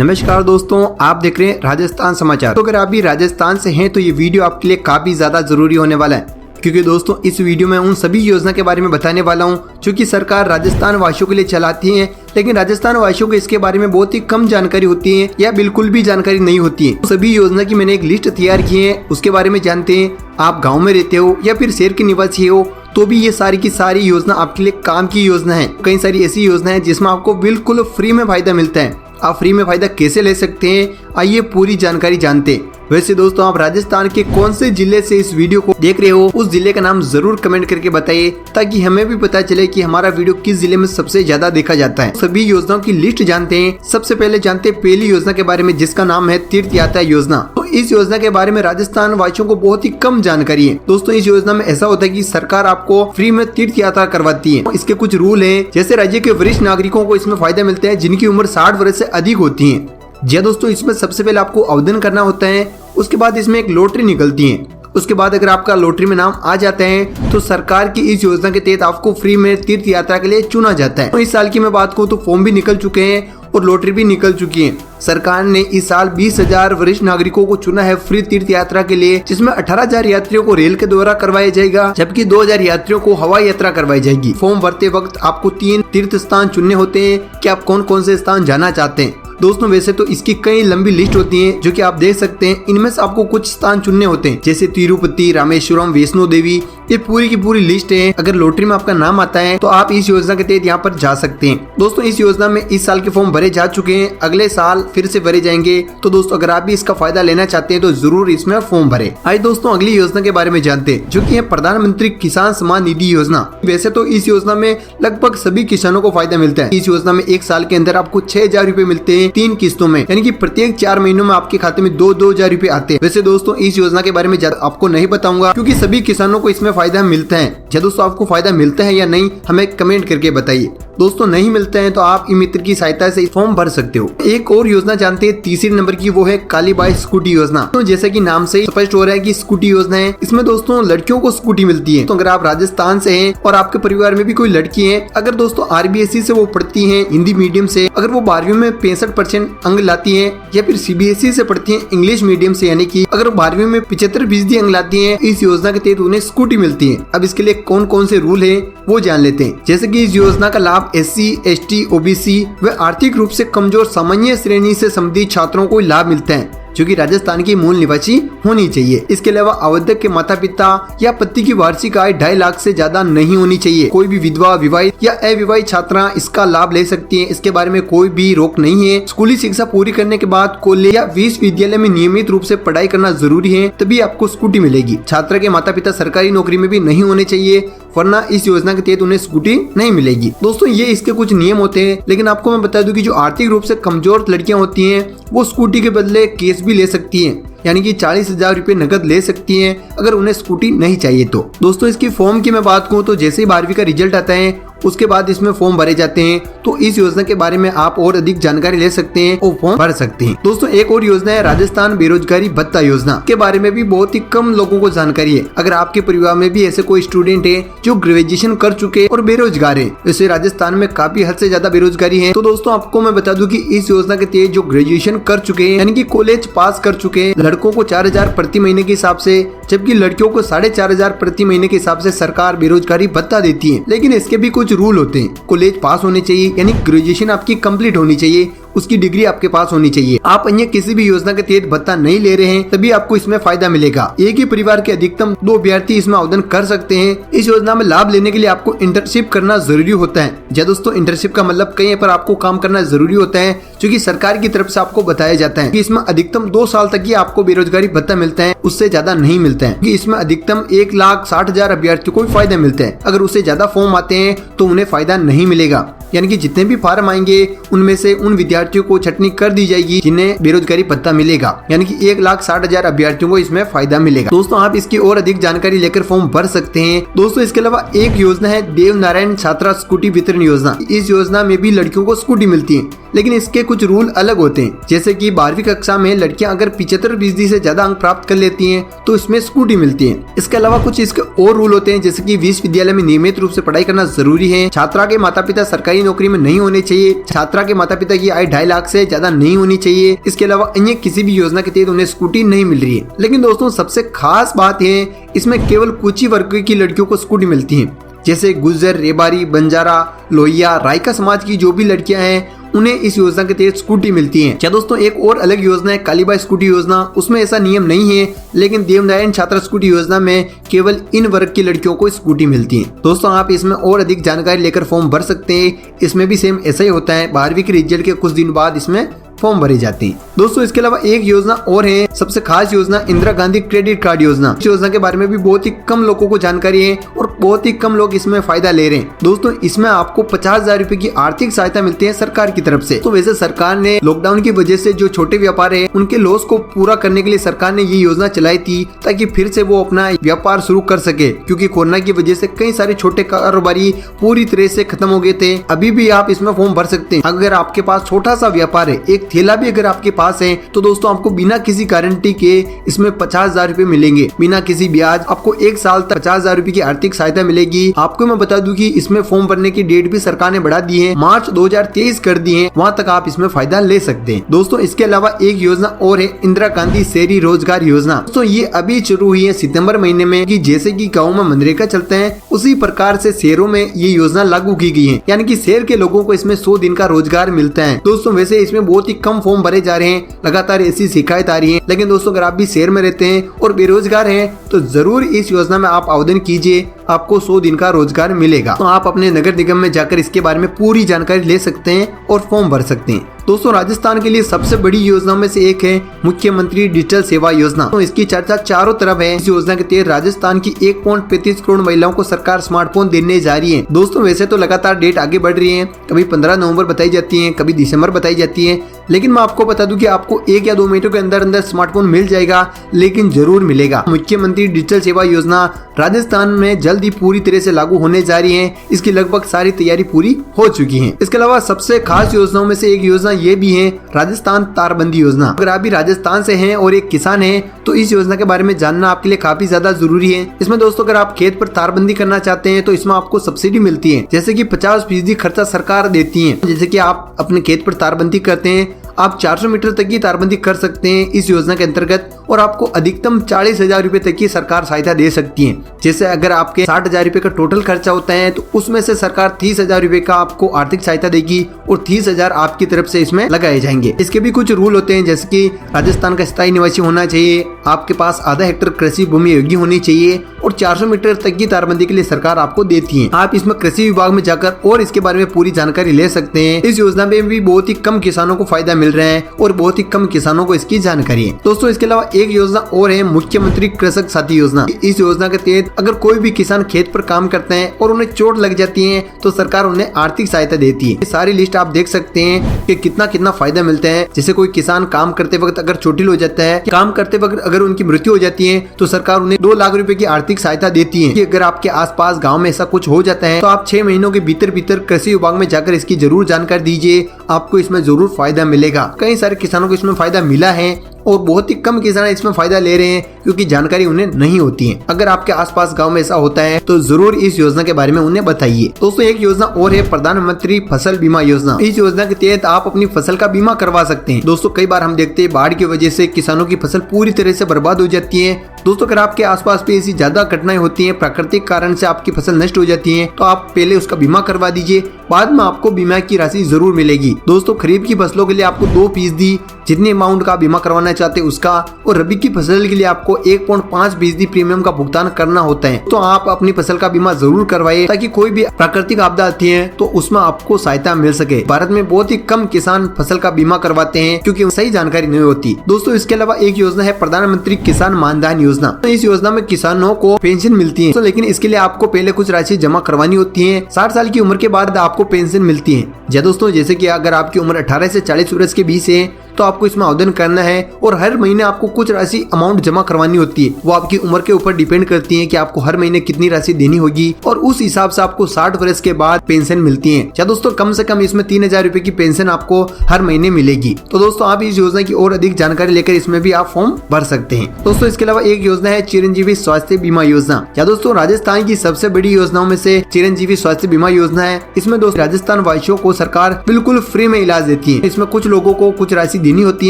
नमस्कार दोस्तों, आप देख रहे हैं राजस्थान समाचार। तो अगर आप भी राजस्थान से हैं तो ये वीडियो आपके लिए काफी ज्यादा जरूरी होने वाला है, क्योंकि दोस्तों इस वीडियो में उन सभी योजना के बारे में बताने वाला हूं जो कि सरकार राजस्थान वासियों के लिए चलाती है, लेकिन राजस्थान वासियों को इसके बारे में बहुत ही कम जानकारी होती है या बिल्कुल भी जानकारी नहीं होती है। तो सभी योजना की मैंने एक लिस्ट तैयार की है, उसके बारे में जानते हैं। आप गाँव में रहते हो या फिर शहर के निवासी हो तो भी ये सारी की सारी योजना आपके लिए काम की योजना है। कई सारी ऐसी योजना है जिसमें आपको बिल्कुल फ्री में फायदा मिलता है। आप फ्री में फायदा कैसे ले सकते हैं, आइए पूरी जानकारी जानते हैं। वैसे दोस्तों, आप राजस्थान के कौन से जिले से इस वीडियो को देख रहे हो, उस जिले का नाम जरूर कमेंट करके बताइए, ताकि हमें भी पता चले कि हमारा वीडियो किस जिले में सबसे ज्यादा देखा जाता है। सभी योजनाओं की लिस्ट जानते हैं। सबसे पहले जानते हैं पहली योजना के बारे में, जिसका नाम है तीर्थ यात्रा योजना। तो इस योजना के बारे में राजस्थान वासियों को बहुत ही कम जानकारी है। दोस्तों, इस योजना में ऐसा होता है कि सरकार आपको फ्री में तीर्थ यात्रा करवाती है। इसके कुछ रूल है, जैसे राज्य के वरिष्ठ नागरिकों को इसमें फायदा मिलता है जिनकी उम्र 60 वर्ष से अधिक होती है। जी दोस्तों, इसमें सबसे पहले आपको आवेदन करना होता है। उसके बाद इसमें एक लॉटरी निकलती है। उसके बाद अगर आपका लॉटरी में नाम आ जाता है तो सरकार की इस योजना के तहत आपको फ्री में तीर्थ यात्रा के लिए चुना जाता है। तो इस साल की मैं बात करूं तो फॉर्म भी निकल चुके हैं और लॉटरी भी निकल चुकी है। सरकार ने इस साल 20,000 वरिष्ठ नागरिकों को चुना है फ्री तीर्थ यात्रा के लिए, जिसमें 18,000 यात्रियों को रेल के द्वारा करवाया जाएगा, जबकि 2,000 यात्रियों को हवाई यात्रा करवाई जाएगी। फॉर्म भरते वक्त आपको 3 तीर्थ स्थान चुनने होते हैं कि आप कौन कौन से स्थान जाना चाहते हैं। दोस्तों, वैसे तो इसकी कई लंबी लिस्ट होती है जो कि आप देख सकते हैं। इनमें से आपको कुछ स्थान चुनने होते हैं, जैसे तिरुपति, रामेश्वरम, वैष्णो देवी। ये पूरी की पूरी लिस्ट है। अगर लॉटरी में आपका नाम आता है तो आप इस योजना के तहत यहाँ पर जा सकते हैं। दोस्तों, इस योजना में इस साल के फॉर्म भरे जा चुके हैं, अगले साल फिर से भरे जाएंगे। तो दोस्तों, अगर आप भी इसका फायदा लेना चाहते हैं तो जरूर इसमें फॉर्म भरे। आइए दोस्तों, अगली योजना के बारे में जानते हैं, जो कि है प्रधानमंत्री किसान सम्मान निधि योजना। वैसे तो इस योजना में लगभग सभी किसानों को फायदा मिलता है। इस योजना में एक साल के अंदर आपको 6,000 रूपए मिलते हैं 3 किस्तों में, यानी कि प्रत्येक 4 महीनों में आपके खाते में 2-2 हजार रूपए आते हैं। वैसे दोस्तों, इस योजना के बारे में ज्यादा आपको नहीं बताऊंगा, क्योंकि सभी किसानों को इसमें फायदा मिलता है। क्या दोस्तों, आपको फायदा मिलता है या नहीं, हमें कमेंट करके बताइए। दोस्तों, नहीं मिलते हैं तो आप ई मित्र की सहायता से फॉर्म भर सकते हो। एक और योजना जानते हैं तीसरे नंबर की, वो है काली बाई स्कूटी योजना। तो जैसे कि नाम से ही स्पष्ट हो रहा है कि स्कूटी योजना है। इसमें दोस्तों लड़कियों को स्कूटी मिलती है। तो अगर आप राजस्थान से हैं और आपके परिवार में भी कोई लड़की है, अगर दोस्तों RBSE से वो पढ़ती है हिंदी मीडियम से, अगर वो 12वीं में 65% अंक लाती है, या फिर CBSE से पढ़ती है इंग्लिश मीडियम से, यानी कि अगर 12वीं में 75% अंक लाती है, इस योजना के तहत उन्हें स्कूटी मिलती है। अब इसके लिए कौन कौन से रूल है वो जान लेते हैं। जैसे कि इस योजना का लाभ SC, ST, OBC व आर्थिक रूप से कमजोर सामान्य श्रेणी से संबंधित छात्रों को लाभ मिलता है, जो कि राजस्थान की मूल निवासी होनी चाहिए। इसके अलावा आवेदक के माता पिता या पति की वार्षिक आय 2.5 लाख से ज्यादा नहीं होनी चाहिए। कोई भी विधवा, विवाहित या अविवाहित छात्रा इसका लाभ ले सकती है। इसके बारे में कोई भी रोक नहीं है। स्कूली शिक्षा पूरी करने के बाद कॉलेज या विश्वविद्यालय में नियमित रूप से पढ़ाई करना जरूरी है, तभी आपको स्कूटी मिलेगी। छात्रा के माता पिता सरकारी नौकरी में भी नहीं होने चाहिए, वरना इस योजना के तहत उन्हें स्कूटी नहीं मिलेगी। दोस्तों, ये इसके कुछ नियम होते हैं, लेकिन आपको मैं बता दूं कि जो आर्थिक रूप से कमजोर लड़कियां होती हैं वो स्कूटी के बदले कैश भी ले सकती हैं, यानी कि 40,000 रूपए नकद ले सकती हैं अगर उन्हें स्कूटी नहीं चाहिए तो। दोस्तों, इसकी फॉर्म की मैं बात करूं तो जैसे ही 12वीं का रिजल्ट आता है उसके बाद इसमें फॉर्म भरे जाते हैं। तो इस योजना के बारे में आप और अधिक जानकारी ले सकते हैं और फॉर्म भर सकते हैं। दोस्तों, एक और योजना है राजस्थान बेरोजगारी भत्ता योजना। के बारे में भी बहुत ही कम लोगों को जानकारी है। अगर आपके परिवार में भी ऐसे कोई स्टूडेंट है जो ग्रेजुएशन कर चुके और बेरोजगार है, जैसे राजस्थान में काफी हद से ज्यादा बेरोजगारी है, तो दोस्तों आपको मैं बता दूं कि इस योजना के तहत जो ग्रेजुएशन कर चुके हैं, यानी कि कॉलेज पास कर चुके हैं, लड़कों को 4,000 प्रति महीने के हिसाब से, जबकि लड़कियों को 4,500 प्रति महीने के हिसाब से सरकार बेरोजगारी भत्ता देती है। लेकिन इसके भी कुछ रूल होते हैं। कॉलेज पास होने चाहिए, यानी ग्रेजुएशन आपकी कंप्लीट होनी चाहिए, उसकी डिग्री आपके पास होनी चाहिए। आप अन्य किसी भी योजना के तहत भत्ता नहीं ले रहे हैं, तभी आपको इसमें फायदा मिलेगा। एक ही परिवार के अधिकतम 2 अभ्यर्थी इसमें आवेदन कर सकते हैं। इस योजना में लाभ लेने के लिए आपको इंटर्नशिप करना जरूरी होता है। जी दोस्तों, इंटर्नशिप का मतलब कहीं पर आपको काम करना जरूरी होता है, जो कि सरकार की तरफ से आपको बताया जाता है कि इसमें अधिकतम 2 साल तक ही आपको बेरोजगारी भत्ता मिलता है, उससे ज्यादा नहीं मिलता है। कि इसमें अधिकतम 1,60,000 अभ्यर्थियों को फायदा मिलता है। अगर उससे ज्यादा फॉर्म आते हैं तो उन्हें फायदा नहीं मिलेगा, यानी कि जितने भी फार्म आएंगे उनमें से उन विद्यार्थियों को छटनी कर दी जाएगी जिन्हें बेरोजगारी भत्ता मिलेगा, यानी कि 1,60,000 अभ्यर्थियों को इसमें फायदा मिलेगा। दोस्तों, आप इसकी और अधिक जानकारी लेकर फॉर्म भर सकते हैं। दोस्तों, इसके अलावा एक योजना है देव नारायण छात्रा स्कूटी वितरण योजना। इस योजना में भी लड़कियों को स्कूटी मिलती है, लेकिन इसके कुछ रूल अलग होते हैं। जैसे कि 12वीं कक्षा में लड़कियां अगर 75% से ज्यादा अंक प्राप्त कर लेती हैं तो इसमें स्कूटी मिलती है। इसके अलावा कुछ इसके और रूल होते हैं, जैसे कि विश्वविद्यालय में नियमित रूप से पढ़ाई करना जरूरी है। छात्रा के माता पिता सरकारी नौकरी में नहीं होने चाहिए। छात्रा के माता पिता की आय 2.5 लाख से ज्यादा नहीं होनी चाहिए। इसके अलावा अन्य किसी भी योजना के तहत उन्हें स्कूटी नहीं मिल रही है। लेकिन दोस्तों सबसे खास बात है, इसमें केवल कुछ ही वर्ग की लड़कियों को स्कूटी मिलती है, जैसे गुर्जर, रेबारी, बंजारा, लोहिया, रायका समाज की जो भी लड़कियां हैं उन्हें इस योजना के तहत स्कूटी मिलती है। क्या दोस्तों एक और अलग योजना है कालीबाई स्कूटी योजना, उसमें ऐसा नियम नहीं है, लेकिन देवनारायण छात्रा स्कूटी योजना में केवल इन वर्ग की लड़कियों को स्कूटी मिलती है। दोस्तों आप इसमें और अधिक जानकारी लेकर फॉर्म भर सकते हैं। इसमें भी सेम ऐसा ही होता है, 12वीं के रिजल्ट के कुछ दिन बाद इसमें फॉर्म भरे जाते हैं। दोस्तों इसके अलावा एक योजना और है, सबसे खास योजना इंदिरा गांधी क्रेडिट कार्ड योजना। इस योजना के बारे में भी बहुत ही कम लोगों को जानकारी है और बहुत ही कम लोग इसमें फायदा ले रहे हैं। दोस्तों इसमें आपको 50,000 रुपए की आर्थिक सहायता मिलती है सरकार की तरफ से। तो वैसे सरकार ने लॉकडाउन की वजह से जो छोटे व्यापार है उनके लॉस को पूरा करने के लिए सरकार ने ये योजना चलाई थी, ताकि फिर से वो अपना व्यापार शुरू कर सके, क्योंकि कोरोना की वजह से कई सारे छोटे कारोबारी पूरी तरह से खत्म हो गए थे। अभी भी आप इसमें फॉर्म भर सकते हैं। अगर आपके पास छोटा सा व्यापार है, एक ठेला भी अगर आपके पास है, तो दोस्तों आपको बिना किसी गारंटी के इसमें 50,000 रुपए मिलेंगे, बिना किसी ब्याज। आपको 1 साल तक 50,000 रुपए की आर्थिक सहायता मिलेगी। आपको मैं बता दूं कि इसमें फॉर्म भरने की डेट भी सरकार ने बढ़ा दी है, मार्च 2023 कर दी है, वहाँ तक आप इसमें फायदा ले सकते हैं। दोस्तों इसके अलावा एक योजना और है इंदिरा गांधी शहरी रोजगार योजना। दोस्तों ये अभी शुरू हुई है सितंबर महीने में, कि जैसे कि गाँव में मनरेगा चलते हैं उसी प्रकार से शहरों में ये योजना लागू की गई है, यानी कि शहर के लोगों को इसमें 100 दिन का रोजगार मिलता है। दोस्तों वैसे इसमें बहुत ही कम फॉर्म भरे जा रहे हैं, लगातार ऐसी शिकायत आ रही है, लेकिन दोस्तों अगर आप भी शहर में रहते हैं और बेरोजगार हैं तो जरूर इस योजना में आप आवेदन कीजिए, आपको 100 दिन का रोजगार मिलेगा। तो आप अपने नगर निगम में जाकर इसके बारे में पूरी जानकारी ले सकते हैं और फॉर्म भर सकते हैं। दोस्तों राजस्थान के लिए सबसे बड़ी योजनाओं में से एक है मुख्यमंत्री डिजिटल सेवा योजना। तो इसकी चर्चा चारों तरफ है। इस योजना के तहत राजस्थान की 1.35 करोड़ महिलाओं को सरकार स्मार्टफोन देने जा रही है। दोस्तों वैसे तो लगातार डेट आगे बढ़ रही है, कभी 15 नवंबर बताई जाती है, कभी दिसंबर बताई जाती है, लेकिन मैं आपको बता दूं कि आपको 1 या 2 महीनों के अंदर अंदर स्मार्टफोन मिल जाएगा, लेकिन जरूर मिलेगा। मुख्यमंत्री डिजिटल सेवा योजना राजस्थान में जल्द ही पूरी तरह से लागू होने जा रही है। इसकी लगभग सारी तैयारी पूरी हो चुकी है। इसके अलावा सबसे खास योजनाओं में से एक योजना ये भी है राजस्थान तारबंदी योजना। अगर आप भी राजस्थान से हैं और एक किसान हैं तो इस योजना के बारे में जानना आपके लिए काफी ज्यादा जरूरी है। इसमें दोस्तों अगर आप खेत पर तारबंदी करना चाहते हैं तो इसमें आपको सब्सिडी मिलती है, जैसे कि 50% खर्चा सरकार देती है। जैसे कि आप अपने खेत पर तारबंदी करते हैं, आप 400 मीटर तक की तारबंदी कर सकते हैं इस योजना के अंतर्गत, और आपको अधिकतम 40,000 रुपए तक की सरकार सहायता दे सकती है। जैसे अगर आपके 60,000 रुपए का टोटल खर्चा होता है तो उसमें से सरकार 30,000 रुपए का आपको आर्थिक सहायता देगी और 30,000 आपकी तरफ से इसमें लगाए जाएंगे। इसके भी कुछ रूल होते हैं, जैसे कि राजस्थान का स्थायी निवासी होना चाहिए, आपके पास आधा हेक्टेयर कृषि भूमि योग्य होनी चाहिए, और 400 मीटर तक की तारबंदी के लिए सरकार आपको देती है। आप इसमें कृषि विभाग में जाकर और इसके बारे में पूरी जानकारी ले सकते हैं। इस योजना में भी बहुत ही कम किसानों को फायदा मिल रहा है और बहुत ही कम किसानों को इसकी जानकारी है। दोस्तों इसके अलावा एक योजना और है मुख्यमंत्री कृषक साथी योजना। इस योजना के तहत अगर कोई भी किसान खेत पर काम करते हैं और उन्हें चोट लग जाती है तो सरकार उन्हें आर्थिक सहायता देती है। ये सारी लिस्ट आप देख सकते हैं कि कितना कितना फायदा मिलता है। जैसे कोई किसान काम करते वक्त अगर चोटिल हो जाता है, काम करते वक्त अगर उनकी मृत्यु हो जाती है तो सरकार उन्हें 2 लाख रुपए की आर्थिक सहायता देती है। कि अगर आपके आसपास गांव में ऐसा कुछ हो जाता है तो आप 6 महीनों के भीतर भीतर कृषि विभाग में जाकर इसकी जरूर जानकारी दीजिए, आपको इसमें जरूर फायदा मिलेगा। कई सारे किसानों को इसमें फायदा मिला है और बहुत ही कम किसान इसमें फायदा ले रहे हैं क्योंकि जानकारी उन्हें नहीं होती है। अगर आपके आसपास गांव में ऐसा होता है तो जरूर इस योजना के बारे में उन्हें बताइए। दोस्तों एक योजना और है प्रधानमंत्री फसल बीमा योजना। इस योजना के तहत आप अपनी फसल का बीमा करवा सकते हैं। दोस्तों कई बार हम देखते हैं बाढ़ की वजह से किसानों की फसल पूरी तरह से बर्बाद हो जाती है। दोस्तों अगर आपके आसपास भी ऐसी ज्यादा घटनाएं होती हैं, प्राकृतिक कारण से आपकी फसल नष्ट हो जाती है, तो आप पहले उसका बीमा करवा दीजिए, बाद में आपको बीमा की राशि जरूर मिलेगी। दोस्तों खरीफ की फसलों के लिए आपको 2% जितने अमाउंट का बीमा करवाना चाहते हैं उसका, और रबी की फसल के लिए आपको 1.5% प्रीमियम का भुगतान करना होता है। तो आप अपनी फसल का बीमा जरूर करवाइए ताकि कोई भी प्राकृतिक आपदा आती है तो उसमें आपको सहायता मिल सके। भारत में बहुत ही कम किसान फसल का बीमा करवाते हैं क्योंकि सही जानकारी नहीं होती। दोस्तों इसके अलावा एक योजना है प्रधानमंत्री किसान मानधन योजना। तो इस योजना में किसानों को पेंशन मिलती है, तो लेकिन इसके लिए आपको पहले कुछ राशि जमा करवानी होती है। 60 साल की उम्र के बाद आपको पेंशन मिलती है। दोस्तों जैसे कि अगर आपकी उम्र 18 से 40 वर्ष के बीच है तो आपको इसमें आवेदन करना है और हर महीने आपको कुछ राशि अमाउंट जमा करवानी होती है। वो आपकी उम्र के ऊपर डिपेंड करती है कि आपको हर महीने कितनी राशि देनी होगी और उस हिसाब से आपको 60 वर्ष के बाद पेंशन मिलती है। या दोस्तों कम से कम इसमें 3000 रुपए की पेंशन आपको हर महीने मिलेगी। तो दोस्तों आप इस योजना की और अधिक जानकारी लेकर इसमें भी आप फॉर्म भर सकते हैं। दोस्तों इसके अलावा एक योजना है चिरंजीवी स्वास्थ्य बीमा योजना। या दोस्तों राजस्थान की सबसे बड़ी योजनाओं में से चिरंजीवी स्वास्थ्य बीमा योजना है। इसमें दोस्तों राजस्थान वासियों को सरकार बिल्कुल फ्री में इलाज देती है। इसमें कुछ लोगों को कुछ राशि देनी होती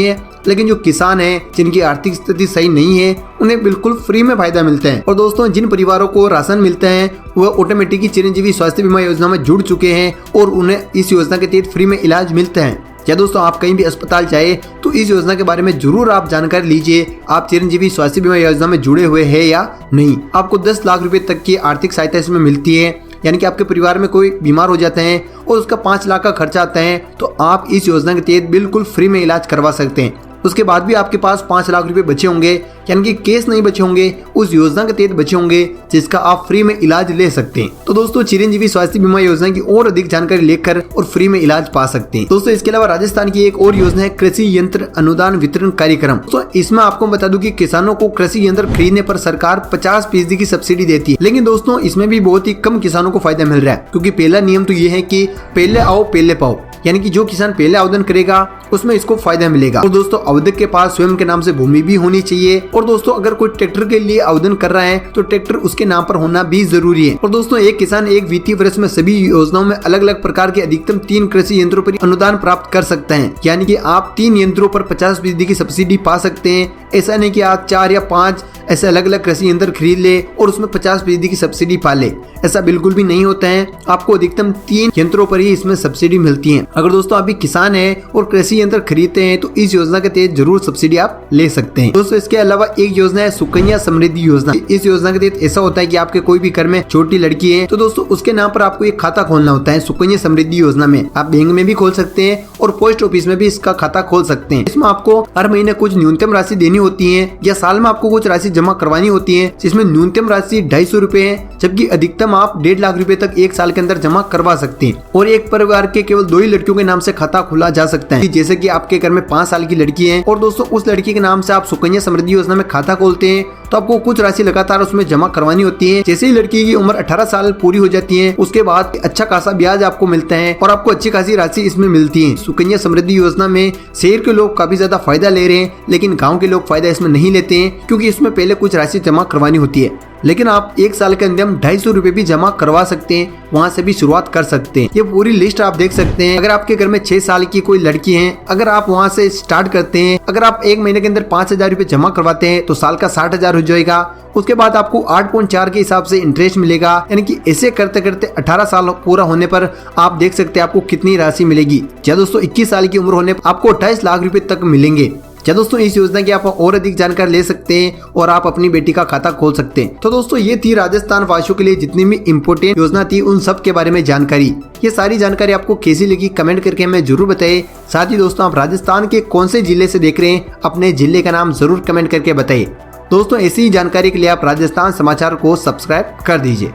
है, लेकिन जो किसान हैं जिनकी आर्थिक स्थिति सही नहीं है उन्हें बिल्कुल फ्री में फायदा मिलता है। और दोस्तों जिन परिवारों को राशन मिलता है वह ऑटोमेटिकली चिरंजीवी स्वास्थ्य बीमा योजना में जुड़ चुके हैं और उन्हें इस योजना के तहत फ्री में इलाज मिलता है। या दोस्तों आप कहीं भी अस्पताल जाए तो इस योजना के बारे में जरूर आप जानकारी लीजिए, आप चिरंजीवी स्वास्थ्य बीमा योजना में जुड़े हुए हैं या नहीं। आपको 10 लाख रुपए तक की आर्थिक सहायता इसमें मिलती है, यानी कि आपके परिवार में कोई बीमार हो जाते हैं और उसका 5 लाख का खर्चा आता है तो आप इस योजना के तहत बिल्कुल फ्री में इलाज करवा सकते हैं। उसके बाद भी आपके पास 5 लाख रुपए बचे होंगे, यानी कि केस नहीं बचे होंगे, उस योजना के तहत बचे होंगे जिसका आप फ्री में इलाज ले सकते हैं। तो दोस्तों चिरंजीवी स्वास्थ्य बीमा योजना की और अधिक जानकारी लेकर और फ्री में इलाज पा सकते हैं। दोस्तों इसके अलावा राजस्थान की एक और योजना है कृषि यंत्र अनुदान वितरण कार्यक्रम। तो इसमें आपको बता दूं कि किसानों को कृषि यंत्र खरीदने पर सरकार 50% की सब्सिडी देती है। लेकिन दोस्तों इसमें भी बहुत ही कम किसानों को फायदा मिल रहा है, क्योंकि पहला नियम तो ये है कि पहले आओ पहले पाओ, यानी कि जो किसान पहले आवेदन करेगा उसमें इसको फायदा मिलेगा। और दोस्तों आवेदक के पास स्वयं के नाम से भूमि भी होनी चाहिए। और दोस्तों अगर कोई ट्रैक्टर के लिए आवेदन कर रहा है तो ट्रैक्टर उसके नाम पर होना भी जरूरी है। और दोस्तों एक किसान एक वित्तीय वर्ष में सभी योजनाओं में अलग अलग प्रकार के अधिकतम 3 कृषि यंत्रों पर अनुदान प्राप्त कर सकते हैं, यानी कि आप 3 यंत्रों पर 50% की सब्सिडी पा सकते हैं। ऐसा नहीं कि आप 4 या 5 ऐसे अलग अलग कृषि यंत्र खरीद ले और उसमें 50% की सब्सिडी पा ले, ऐसा बिल्कुल भी नहीं होता है। आपको अधिकतम 3 यंत्रों पर ही इसमें सब्सिडी मिलती है। अगर दोस्तों आप भी किसान हैं और कृषि यंत्र खरीदते हैं तो इस योजना के तहत जरूर सब्सिडी आप ले सकते हैं। दोस्तों इसके अलावा एक योजना है सुकन्या समृद्धि योजना। इस योजना के तहत ऐसा होता है कि आपके कोई भी घर में छोटी लड़की है तो दोस्तों उसके नाम पर आपको एक खाता खोलना होता है। सुकन्या समृद्धि योजना में आप बैंक में भी खोल सकते हैं और पोस्ट ऑफिस में भी इसका खाता खोल सकते हैं। इसमें आपको हर महीने कुछ न्यूनतम राशि देनी होती है या साल में आपको कुछ राशि जमा करवानी होती है, जिसमें न्यूनतम राशि 250 रुपए है, जबकि अधिकतम आप 1.5 लाख रुपए तक 1 साल के अंदर जमा करवा सकते हैं। और एक परिवार के केवल 2 ही लड़कियों के नाम से खाता खोला जा सकता है। जैसे कि आपके घर में 5 साल की लड़की है और दोस्तों उस लड़की के नाम से आप सुकन्या समृद्धि योजना में खाता खोलते हैं तो आपको कुछ राशि लगातार उसमें जमा करवानी होती है। जैसे ही लड़की की उम्र 18 साल पूरी हो जाती है उसके बाद अच्छा खासा ब्याज आपको मिलता है और आपको अच्छी खासी राशि इसमें मिलती है। सुकन्या समृद्धि योजना में शहर के लोग काफी ज्यादा फायदा ले रहे हैं, लेकिन गाँव के लोग फायदा इसमें नहीं लेते हैं, क्योंकि इसमें पहले कुछ राशि जमा करवानी होती है। लेकिन आप 1 साल के अंदर 250 रुपए भी जमा करवा सकते हैं, वहां से भी शुरुआत कर सकते हैं। ये पूरी लिस्ट आप देख सकते हैं। अगर आपके घर में 6 साल की कोई लड़की है, अगर आप वहां से स्टार्ट करते हैं, अगर आप 1 महीने के अंदर 5000 रुपए जमा करवाते हैं तो साल का 60,000 हो जाएगा। उसके बाद आपको 8.4 के हिसाब से इंटरेस्ट मिलेगा, यानी कि ऐसे करते करते 18 साल पूरा होने पर आप देख सकते हैं आपको कितनी राशि मिलेगी। या दोस्तों 21 साल की उम्र होने पर आपको 28 लाख रुपए तक मिलेंगे। क्या दोस्तों इस योजना की आप और अधिक जानकारी ले सकते हैं और आप अपनी बेटी का खाता खोल सकते हैं। तो दोस्तों ये थी राजस्थान वासियों के लिए जितनी भी इम्पोर्टेंट योजना थी उन सब के बारे में जानकारी। ये सारी जानकारी आपको कैसी लगी कमेंट करके हमें जरूर बताइए। साथ ही दोस्तों आप राजस्थान के कौन से जिले से देख रहे हैं अपने जिले का नाम जरूर कमेंट करके बताइए। दोस्तों ऐसी ही जानकारी के लिए आप राजस्थान समाचार को सब्सक्राइब कर दीजिए।